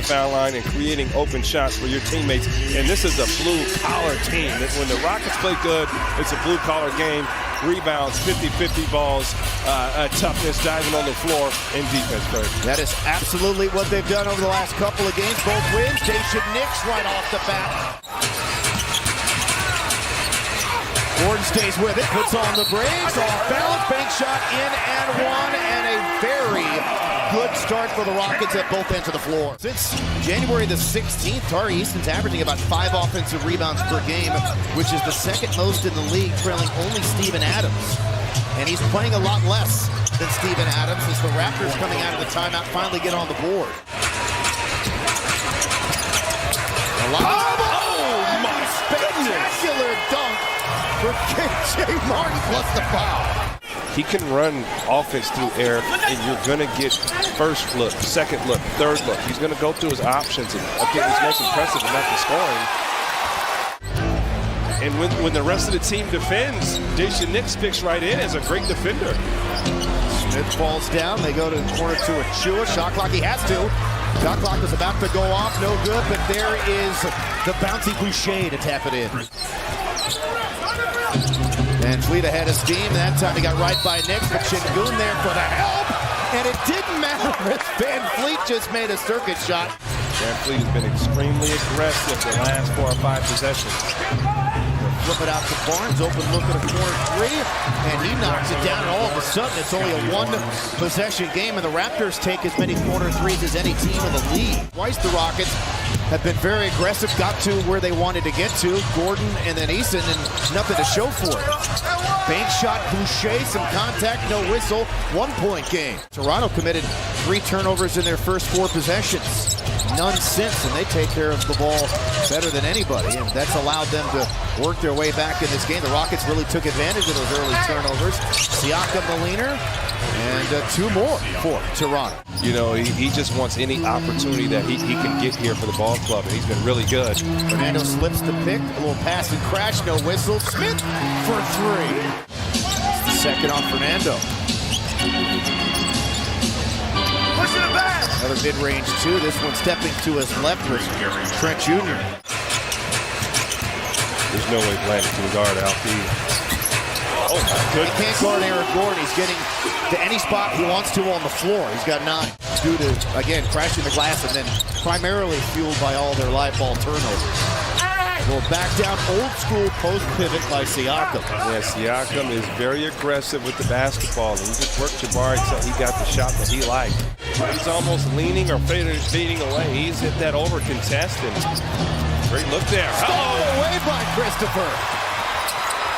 foul line and creating open shots for your teammates. And this is a blue-collar team. When the Rockets play good, it's a blue-collar game. Rebounds, 50-50 balls, toughness, diving on the floor, and defense, Craig. That is absolutely what they've done over the last couple of games. Both wins. Dacian Nix right off the bat. Gordon stays with it, puts on the brakes, off balance, bank shot in and one, and a very good start for the Rockets at both ends of the floor. Since January the 16th, Tari Eason's averaging about 5 offensive rebounds per game, which is the second most in the league, trailing only Steven Adams. And he's playing a lot less than Steven Adams as the Raptors coming out of the timeout finally get on the board. Oh my Spectacular dunk for KJ Martin plus the foul. He can run offense through air, and you're going to get first look, second look, third look. He's going to go through his options, and I think he's most impressive about the scoring. And when the rest of the team defends, Dacian Nix picks right in as a great defender. Smith falls down. They go to the corner to Achua. Shot clock, he has to. Shot clock is about to go off. No good, but there is the bouncy Boucher to tap it in. VanVleet ahead of steam. That time he got right by Nix, but Sengun there for the help. And it didn't matter if VanVleet just made a circuit shot. VanVleet has been extremely aggressive the last 4 or 5 possessions. Flip it out to Barnes, open look at a corner three, and he knocks it down, and all of a sudden it's only a 1-possession game, and the Raptors take as many corner threes as any team in the league. Twice the Rockets have been very aggressive, got to where they wanted to get to, Gordon and then Eason, and nothing to show for it. Bank shot, Boucher, some contact, no whistle, 1-point game. Toronto committed 3 turnovers in their first 4 possessions. None since, and they take care of the ball better than anybody, and that's allowed them to work their way back in this game. The Rockets really took advantage of those early turnovers. Siakam the leaner, and 2 more for Toronto. You know, he just wants any opportunity that he can get here for the ball club, and he's been really good. Fernando slips the pick, a little pass and crash, no whistle. Smith for 3. Second on Fernando. Pushing it back. Another mid-range 2. This one stepping to his left was Trent Jr. There's no way Blanton can guard Alfie. Oh my goodness. He can't guard Eric Gordon. He's getting to any spot he wants to on the floor. He's got 9. Due to, again, crashing the glass and then primarily fueled by all their live ball turnovers. Well, back down, old school post pivot by Siakam. Yeah, Siakam is very aggressive with the basketball. And he just worked Jabari until he got the shot that he liked. He's almost leaning or fading away. He's hit that over contest, and great look there. Stolen away by Christopher.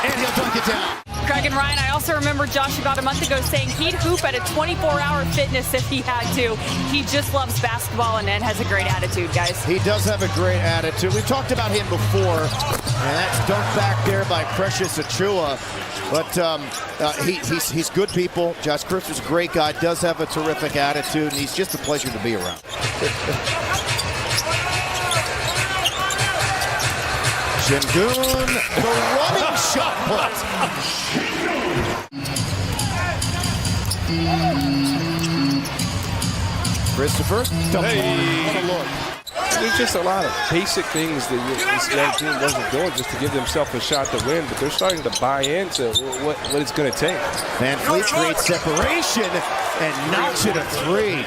And he'll dunk it down. Craig and Ryan, I also remember Josh about a month ago saying he'd hoop at a 24-hour fitness if he had to. He just loves basketball and has a great attitude, guys. He does have a great attitude. We've talked about him before, and that's dunked back there by Precious Achua. But he's good people. Josh Christopher's a great guy, does have a terrific attitude, and he's just a pleasure to be around. Sengun, the running shot put. Christopher, what a look. There's just a lot of basic things that this young team wasn't doing just to give themselves a shot to win, but they're starting to buy into what it's going to take. VanVleet creates separation and knocks it a 3.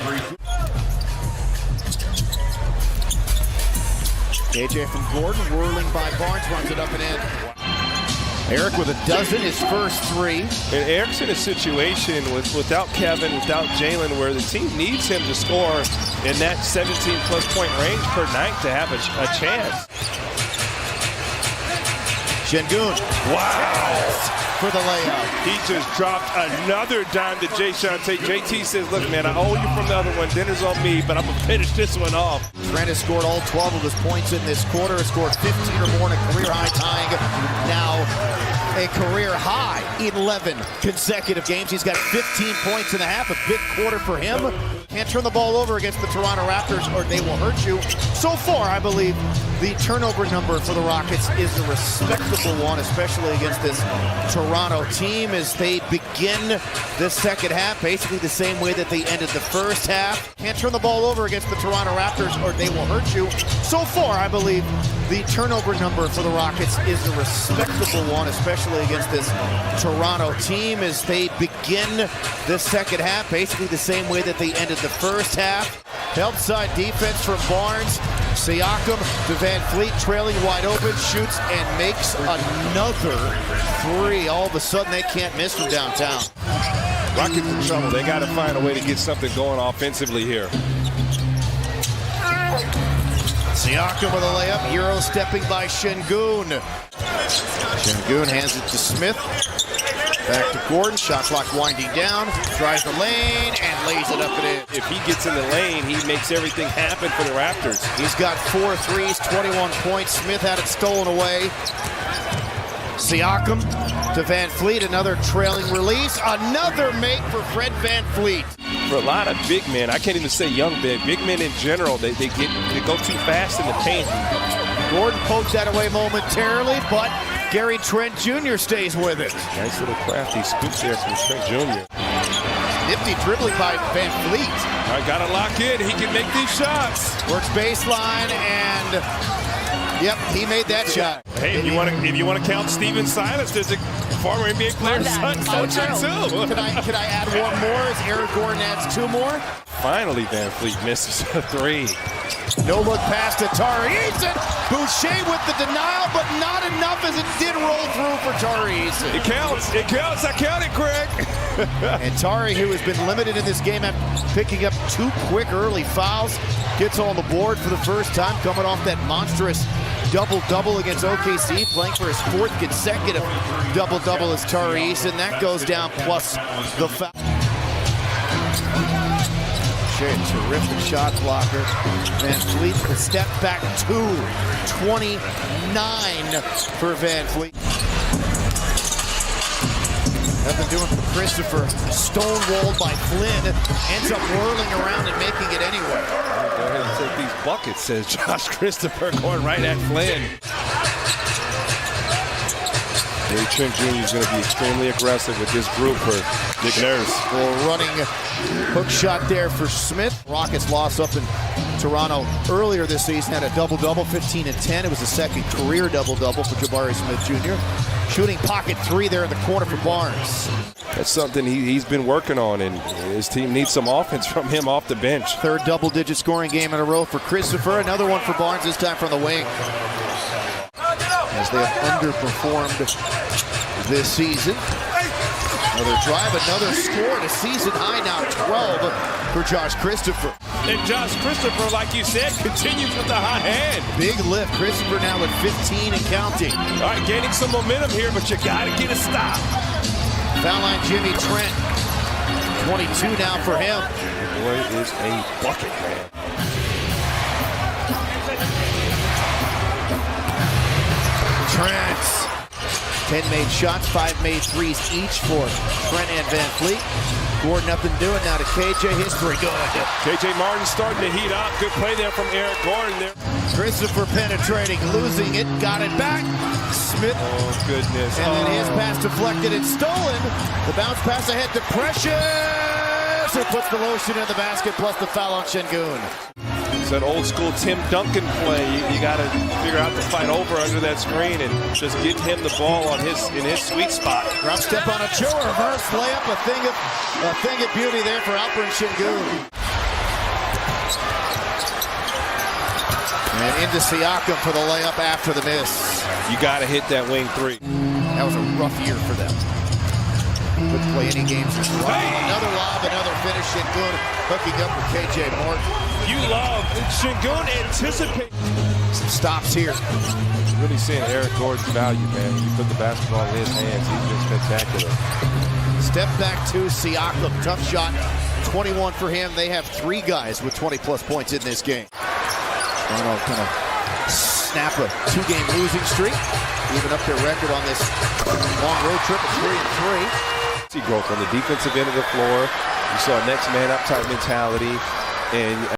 KJ from Gordon, whirling by Barnes, runs it up and in. Eric with a dozen, his first 3. And Eric's in a situation without Kevin, without Jalen, where the team needs him to score in that 17-plus point range per night to have a chance. Sengun. Wow. For the layup. He just dropped another dime to Jayshon Tate. JT says, look, man, I owe you from the other one. Dinner's on me, but I'm going to finish this one off. Trent has scored all 12 of his points in this quarter. Has scored 15 or more in a career high, tying now a career high 11 consecutive games. He's got 15 points and a half, a big quarter for him. Can't turn the ball over against the Toronto Raptors or they will hurt you. So far, I believe the turnover number for the Rockets is a respectable one, especially against this Toronto team as they begin the second half, basically the same way that they ended the first half. Can't turn the ball over against the Toronto Raptors or they will hurt you. So far, I believe the turnover number for the Rockets is a respectable one, especially against this Toronto team as they begin the second half, basically the same way that they ended the first half. Help side defense from Barnes. Siakam to VanVleet, trailing wide open, shoots and makes another three. All of a sudden, they can't miss from downtown. Rockets in trouble. They got to find a way to get something going offensively here. Siakam with a layup, Euro stepping by Şengün. Şengün hands it to Smith. Back to Gordon, shot clock winding down, drives the lane and lays it up and in. If he gets in the lane, he makes everything happen for the Raptors. He's got 4 threes, 21 points. Smith had it stolen away. Siakam to VanVleet, another trailing release. Another make for Fred VanVleet. For a lot of big men, I can't even say young big men in general, they go too fast in the paint. Gordon pokes that away momentarily, but Gary Trent Jr. stays with it. Nice little crafty scoops there from Trent Jr. Nifty dribbling by VanVleet. I gotta lock in. He can make these shots. Works baseline and yep, he made that shot. Hey, if you want to count Steven Silas, there's a former NBA player's son coaching too. Can I add one more as Eric Gordon adds 2 more? Finally, VanVleet misses a 3. No look pass to Tari Eason. Boucher with the denial, but not enough as it did roll through for Tari Eason. It counts. It counts. I counted, Craig. And Tari, who has been limited in this game after picking up 2 quick early fouls, gets on the board for the first time, coming off that monstrous double-double against OKC, playing for his 4th consecutive double-double as Tari Eason. That goes down plus the foul. Terrific shot blocker. VanVleet, the step back 2. 29 for VanVleet. Nothing doing for Christopher. Stonewalled by Flynn. Ends up whirling around and making it anyway. Go ahead and take these buckets, says Josh Christopher, going right at Flynn. Gary Trent Jr. is going to be extremely aggressive with this group for Nick Nurse. Well, running hook shot there for Smith. Rockets lost up in Toronto earlier this season, had a double-double, 15 and 10. It was the second career double-double for Jabari Smith Jr. Shooting pocket 3 there in the corner for Barnes. That's something he's been working on, and his team needs some offense from him off the bench. 3rd double-digit scoring game in a row for Christopher. Another one for Barnes, this time from the wing. As they have underperformed this season. Another drive, another score, and a season high now 12 for Josh Christopher. And Josh Christopher, like you said, continues with the hot hand. Big lift. Christopher now at 15 and counting. All right, gaining some momentum here, but you got to get a stop. Foul line Jimmy Trent. 22 now for him. Boy is a bucket, man. Trent. 10 made shots, 5 made threes each for Trent and VanVleet. Gordon nothing doing now to KJ. History good. KJ Martin starting to heat up. Good play there from Eric Gordon there. Christopher penetrating, losing it, got it back. Smith. Oh, goodness. And then his pass deflected and stolen. The bounce pass ahead to Precious. It puts the lotion in the basket plus the foul on Şengün. It's that old school Tim Duncan play. You got to figure out the fight over under that screen and just get him the ball in his sweet spot. Drop step on a Joe, reverse layup, a thing of beauty there for Alperen Şengün. And into Siakam for the layup after the miss. You got to hit that wing 3. That was a rough year for them. Couldn't play any games as well. Another lob, another finish. Şengün hooking up with KJ Martin. You love Şengün anticipate. Some stops here. Really seeing Eric Gordon's value, man. You put the basketball in his hands, he's been spectacular. Step back to Siakam. Tough shot. 21 for him. They have 3 guys with 20-plus points in this game. Toronto kind of snap a 2-game losing streak, even up their record on this long road trip at 3-3. See growth on the defensive end of the floor. You saw next man up type mentality, and